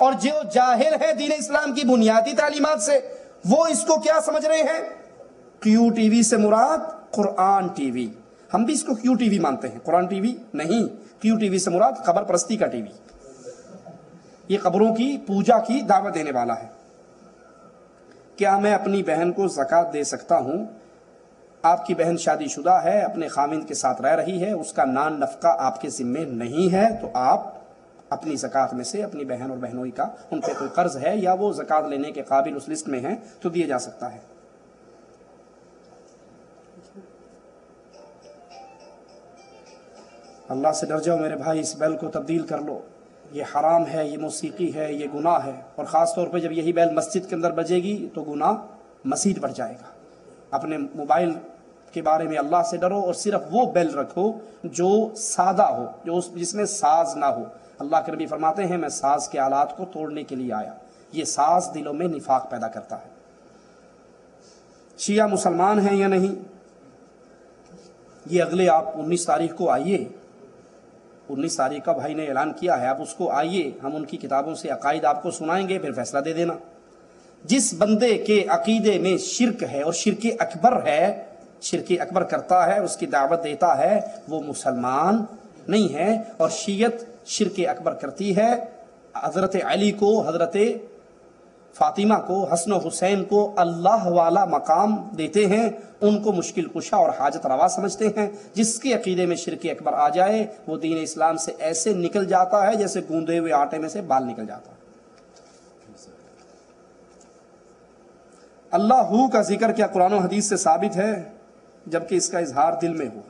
اور جو جاہل ہے دین اسلام کی بنیادی تعلیمات سے وہ اس کو کیا سمجھ رہے ہیں؟ کیو ٹی وی سے مراد قرآن ٹی وی، ہم بھی اس کو کیو ٹی وی مانتے ہیں، قرآن ٹی وی نہیں۔ کیو ٹی وی سے مراد قبر پرستی کا ٹی وی، یہ قبروں کی پوجا کی دعوت دینے والا ہے۔ کیا میں اپنی بہن کو زکوٰۃ دے سکتا ہوں؟ آپ کی بہن شادی شدہ ہے، اپنے خامند کے ساتھ رہ رہی ہے، اس کا نان نفقہ آپ کے ذمے نہیں ہے، تو آپ اپنی زکوٰۃ میں سے اپنی بہن اور بہنوئی کا ان پہ کوئی قرض ہے یا وہ زکوٰۃ لینے کے قابل اس لسٹ میں ہیں تو دیے جا سکتا ہے۔ اللہ سے ڈر جاؤ میرے بھائی، اس بیل کو تبدیل کر لو، یہ حرام ہے، یہ موسیقی ہے، یہ گناہ ہے، اور خاص طور پہ جب یہی بیل مسجد کے اندر بجے گی تو گناہ مزید بڑھ جائے گا۔ اپنے موبائل کے بارے میں اللہ سے ڈرو اور صرف وہ بیل رکھو جو سادہ ہو، جو جس میں ساز نہ ہو۔ اللہ کے نبی فرماتے ہیں میں ساز کے آلات کو توڑنے کے لیے آیا۔ یہ ساز دلوں میں نفاق پیدا کرتا ہے۔ شیعہ مسلمان ہیں یا نہیں، یہ اگلے آپ 19 تاریخ کو آئیے، 19 تاریخ کا بھائی نے اعلان کیا ہے، آپ اس کو آئیے، ہم ان کی کتابوں سے عقائد آپ کو سنائیں گے، پھر فیصلہ دے دینا۔ جس بندے کے عقیدے میں شرک ہے اور شرک اکبر ہے، شرک اکبر کرتا ہے، اس کی دعوت دیتا ہے، وہ مسلمان نہیں ہے۔ اور شیعت شرک اکبر کرتی ہے، حضرت علی کو، حضرت فاطمہ کو، حسن و حسین کو اللہ والا مقام دیتے ہیں، ان کو مشکل کشا اور حاجت روا سمجھتے ہیں۔ جس کے عقیدے میں شرک اکبر آ جائے وہ دین اسلام سے ایسے نکل جاتا ہے جیسے گوندے ہوئے آٹے میں سے بال نکل جاتا ہے۔ اللہ ہو کا ذکر کیا قرآن و حدیث سے ثابت ہے جبکہ اس کا اظہار دل میں ہو؟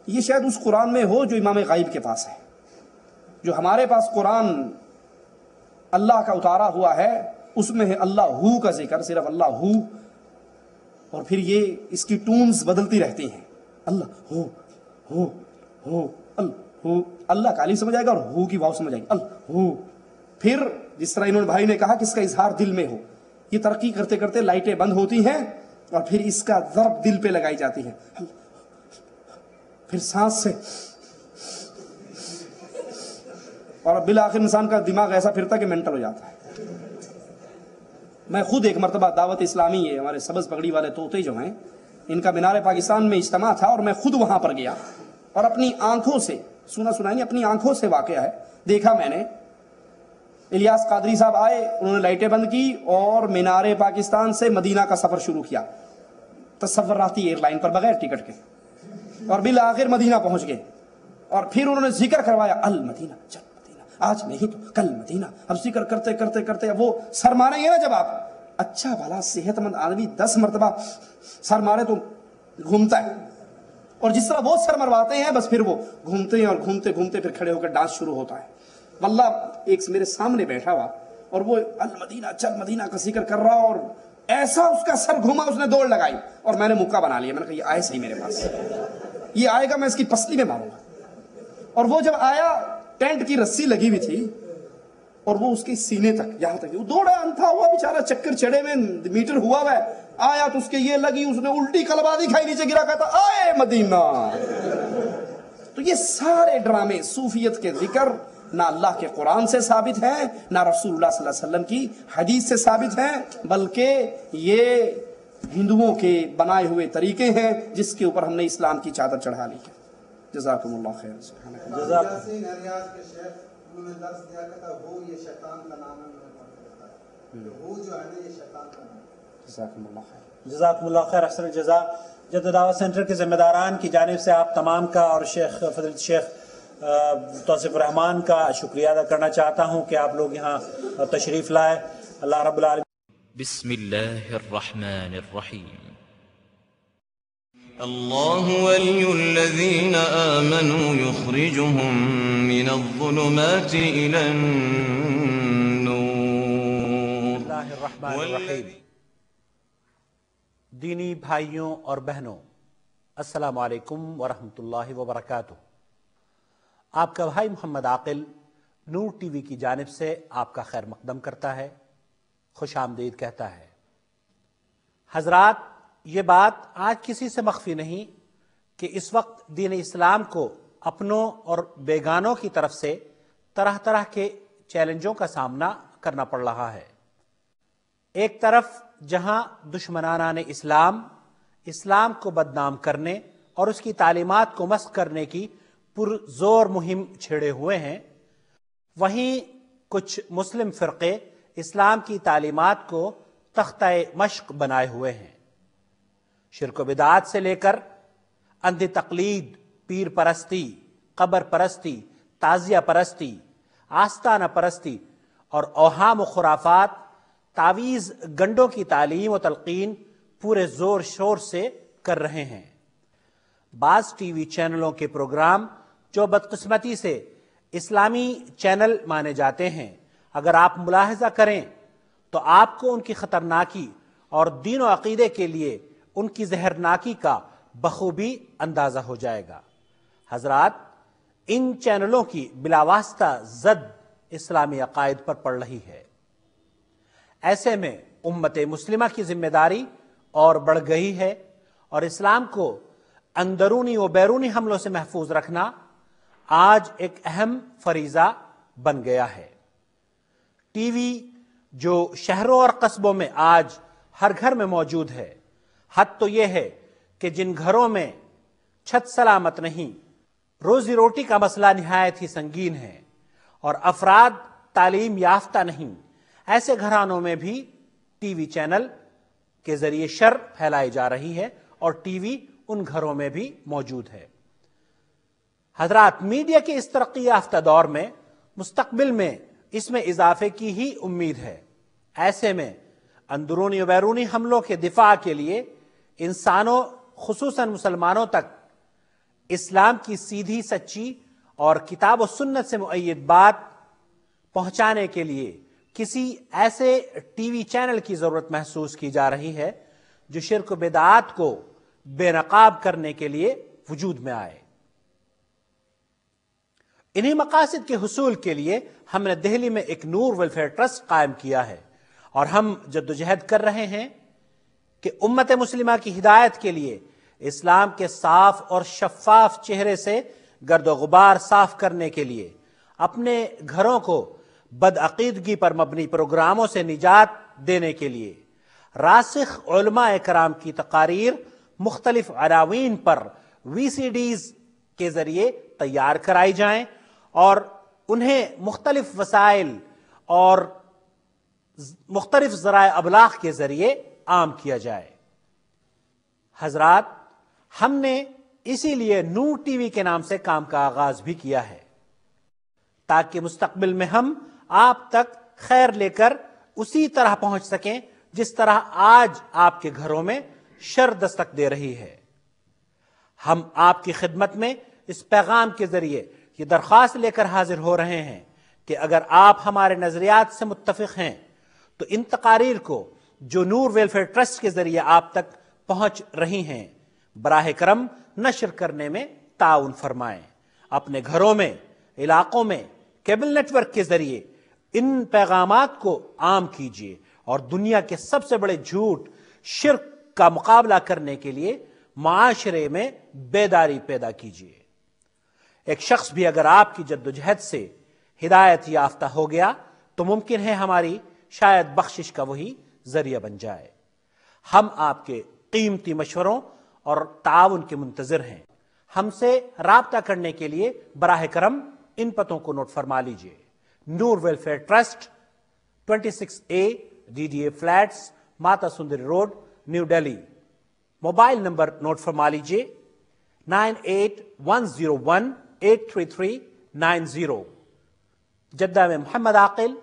یہ شاید اس قرآن میں ہو جو امام غیب کے پاس ہے۔ جو ہمارے پاس قرآن اللہ کا اتارا ہوا ہے اس میں ہے اللہ ہو کا ذکر، صرف اللہ ہو، اور پھر یہ اس کی ٹونز بدلتی رہتی ہیں، اللہ ہو ہو ہو اللہ ہو، اللہ کا الف سمجھ آئے گا اور ہو کی واو سمجھ آئے گی، اللہ ہو۔ پھر جس طرح انہوں نے بھائی نے کہا کہ اس کا اظہار دل میں ہو، یہ ترقی کرتے کرتے لائٹیں بند ہوتی ہیں اور پھر اس کا ضرب دل پہ لگائی جاتی ہے، پھر سانس سے، اور بالآخر انسان کا دماغ ایسا پھرتا کہ مینٹل ہو جاتا ہے۔ میں خود ایک مرتبہ دعوت اسلامی ہے، ہمارے سبز پگڑی والے طوطے جو ہیں، ان کا مینار پاکستان میں اجتماع تھا اور میں خود وہاں پر گیا اور اپنی آنکھوں سے سنائیں گے، اپنی آنکھوں سے واقعہ ہے، دیکھا میں نے۔ الیاس قادری صاحب آئے، انہوں نے لائٹیں بند کی اور مینار پاکستان سے مدینہ کا سفر شروع کیا تصوراتی ایئر لائن پر بغیر ٹکٹ کے، اور بالآخر مدینہ پہنچ گئے۔ اور پھر انہوں نے ذکر کروایا المدینہ، چل مدینہ، آج نہیں تو کل مدینہ۔ اب ذکر کرتے کرتے کرتے اب وہ سر ماریں گے نا، جب آپ اچھا بھلا صحت مند آدمی 10 مرتبہ سر مارے تو گھومتا ہے، اور جس طرح وہ سر مرواتے ہیں بس پھر وہ گھومتے ہیں اور گھومتے گھومتے پھر کھڑے ہو کر ڈانس شروع ہوتا ہے۔ واللہ ایک میرے سامنے بیٹھا ہوا اور وہ المدینہ چل مدینہ کا ذکر کر رہا، اور ایسا اس کا سر گھوما، اس نے دوڑ لگائی اور میں نے مکہ بنا لیا۔ میں نے کہا یہ آئے صحیح میرے پاس، یہ آئے گا میں اس کی پسلی میں ماروں گا۔ اور وہ جب آیا، ٹینٹ کی رسی لگی ہوئی تھی اور وہ اس کے سینے تک، یہاں تک، وہ دوڑا، انتھا ہوا بیچارہ، چکر چڑے میں میٹر ہوا ہے، آیا تو اس کے یہ لگی، اس نے الٹی کلبادی کھائی، نیچے گرا، کہتا آئے مدینہ۔ تو یہ سارے ڈرامے صوفیت کے ذکر نہ اللہ کے قرآن سے ثابت ہیں، نہ رسول اللہ صلی اللہ علیہ وسلم کی حدیث سے ثابت ہیں، بلکہ یہ ہندوؤں کے بنائے ہوئے طریقے ہیں جس کے اوپر ہم نے اسلام کی چادر چڑھا لی ہے۔ جزاکم اللہ خیر۔ جزاکم اللہ خیر، احسن الجزا۔ جدہ دعوت سینٹر کے ذمہ داران کی جانب سے آپ تمام کا اور شیخ فضیلت شیخ توصیف الرحمان کا شکریہ ادا کرنا چاہتا ہوں کہ آپ لوگ یہاں تشریف لائے۔ اللہ رب العالمین۔ بسم اللہ الرحمن الرحیم۔ اللہ ولی الذین آمنوا یخرجهم من الظلمات الى النور۔ اللہ الرحمن الرحیم۔ دینی بھائیوں اور بہنوں، السلام علیکم ورحمۃ اللہ وبرکاتہ۔ آپ کا بھائی محمد عاقل نور ٹی وی کی جانب سے آپ کا خیر مقدم کرتا ہے، خوش آمدید کہتا ہے۔ حضرات، یہ بات آج کسی سے مخفی نہیں کہ اس وقت دین اسلام کو اپنوں اور بیگانوں کی طرف سے طرح طرح کے چیلنجوں کا سامنا کرنا پڑ رہا ہے۔ ایک طرف جہاں دشمنان اسلام کو بدنام کرنے اور اس کی تعلیمات کو مسخ کرنے کی پرزور مہم چھیڑے ہوئے ہیں، وہیں کچھ مسلم فرقے اسلام کی تعلیمات کو تختہ مشق بنائے ہوئے ہیں۔ شرک و بدعات سے لے کر اندھی تقلید، پیر پرستی، قبر پرستی، تعزیہ پرستی، آستانہ پرستی اور اوہام و خرافات، تعویذ گنڈوں کی تعلیم و تلقین پورے زور شور سے کر رہے ہیں۔ بعض ٹی وی چینلوں کے پروگرام جو بدقسمتی سے اسلامی چینل مانے جاتے ہیں، اگر آپ ملاحظہ کریں تو آپ کو ان کی خطرناکی اور دین و عقیدے کے لیے ان کی زہرناکی کا بخوبی اندازہ ہو جائے گا۔ حضرات، ان چینلوں کی بلا واسطہ زد اسلامی عقائد پر پڑ رہی ہے۔ ایسے میں امت مسلمہ کی ذمہ داری اور بڑھ گئی ہے، اور اسلام کو اندرونی و بیرونی حملوں سے محفوظ رکھنا آج ایک اہم فریضہ بن گیا ہے۔ ٹی وی جو شہروں اور قصبوں میں آج ہر گھر میں موجود ہے، حد تو یہ ہے کہ جن گھروں میں چھت سلامت نہیں، روزی روٹی کا مسئلہ نہایت ہی سنگین ہے اور افراد تعلیم یافتہ نہیں، ایسے گھرانوں میں بھی ٹی وی چینل کے ذریعے شر پھیلائی جا رہی ہے اور ٹی وی ان گھروں میں بھی موجود ہے۔ حضرات، میڈیا کے اس ترقی یافتہ دور میں مستقبل میں اس میں اضافے کی ہی امید ہے۔ ایسے میں اندرونی و بیرونی حملوں کے دفاع کے لیے انسانوں، خصوصاً مسلمانوں تک اسلام کی سیدھی سچی اور کتاب و سنت سے مؤید بات پہنچانے کے لیے کسی ایسے ٹی وی چینل کی ضرورت محسوس کی جا رہی ہے جو شرک و بدعات کو بے نقاب کرنے کے لیے وجود میں آئے۔ انہی مقاصد کے حصول کے لیے ہم نے دہلی میں ایک نور ویلفیئر ٹرسٹ قائم کیا ہے، اور ہم جدوجہد کر رہے ہیں کہ امت مسلمہ کی ہدایت کے لیے اسلام کے صاف اور شفاف چہرے سے گرد و غبار صاف کرنے کے لیے اپنے گھروں کو بدعقیدگی پر مبنی پروگراموں سے نجات دینے کے لیے راسخ علماء کرام کی تقاریر مختلف عناوین پر وی سی ڈیز کے ذریعے تیار کرائی جائیں اور انہیں مختلف وسائل اور مختلف ذرائع ابلاغ کے ذریعے عام کیا جائے۔ حضرات، ہم نے اسی لیے نور ٹی وی کے نام سے کام کا آغاز بھی کیا ہے، تاکہ مستقبل میں ہم آپ تک خیر لے کر اسی طرح پہنچ سکیں جس طرح آج آپ کے گھروں میں شر دستک دے رہی ہے۔ ہم آپ کی خدمت میں اس پیغام کے ذریعے یہ درخواست لے کر حاضر ہو رہے ہیں کہ اگر آپ ہمارے نظریات سے متفق ہیں تو ان تقاریر کو جو نور ویلفیئر ٹرسٹ کے ذریعے آپ تک پہنچ رہی ہیں، براہ کرم نشر کرنے میں تعاون فرمائیں۔ اپنے گھروں میں، علاقوں میں کیبل نیٹ ورک کے ذریعے ان پیغامات کو عام کیجیے اور دنیا کے سب سے بڑے جھوٹ، شرک کا مقابلہ کرنے کے لیے معاشرے میں بیداری پیدا کیجیے۔ ایک شخص بھی اگر آپ کی جدوجہد سے ہدایت یافتہ ہو گیا تو ممکن ہے ہماری شاید بخشش کا وہی ذریعہ بن جائے۔ ہم آپ کے قیمتی مشوروں اور تعاون کے منتظر ہیں۔ ہم سے رابطہ کرنے کے لیے براہ کرم ان پتوں کو نوٹ فرما لیجئے: Noor welfare trust, 26A DDA flats, Mata Sundari road, new Delhi. Mobile number note فرما لیجئے: 9810183390۔ جدہ میں محمد عاقل،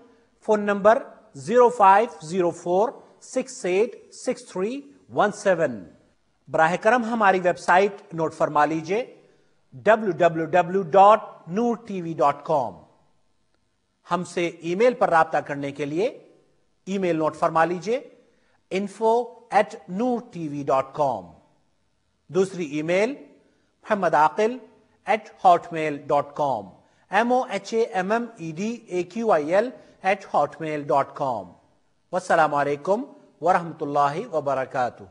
فون نمبر 0504686317۔ براہ کرم ہماری ویب سائٹ نوٹ فرما لیجئے: www.noortv.com۔ ہم سے ای میل پر رابطہ کرنے کے لیے ای میل نوٹ فرما لیجئے: info@noortv.com۔ دوسری ای میل muhammadaqil@hotmail.com، mohammedaqil@hotmail.com۔ والسلام علیکم ورحمۃ اللہ وبرکاتہ۔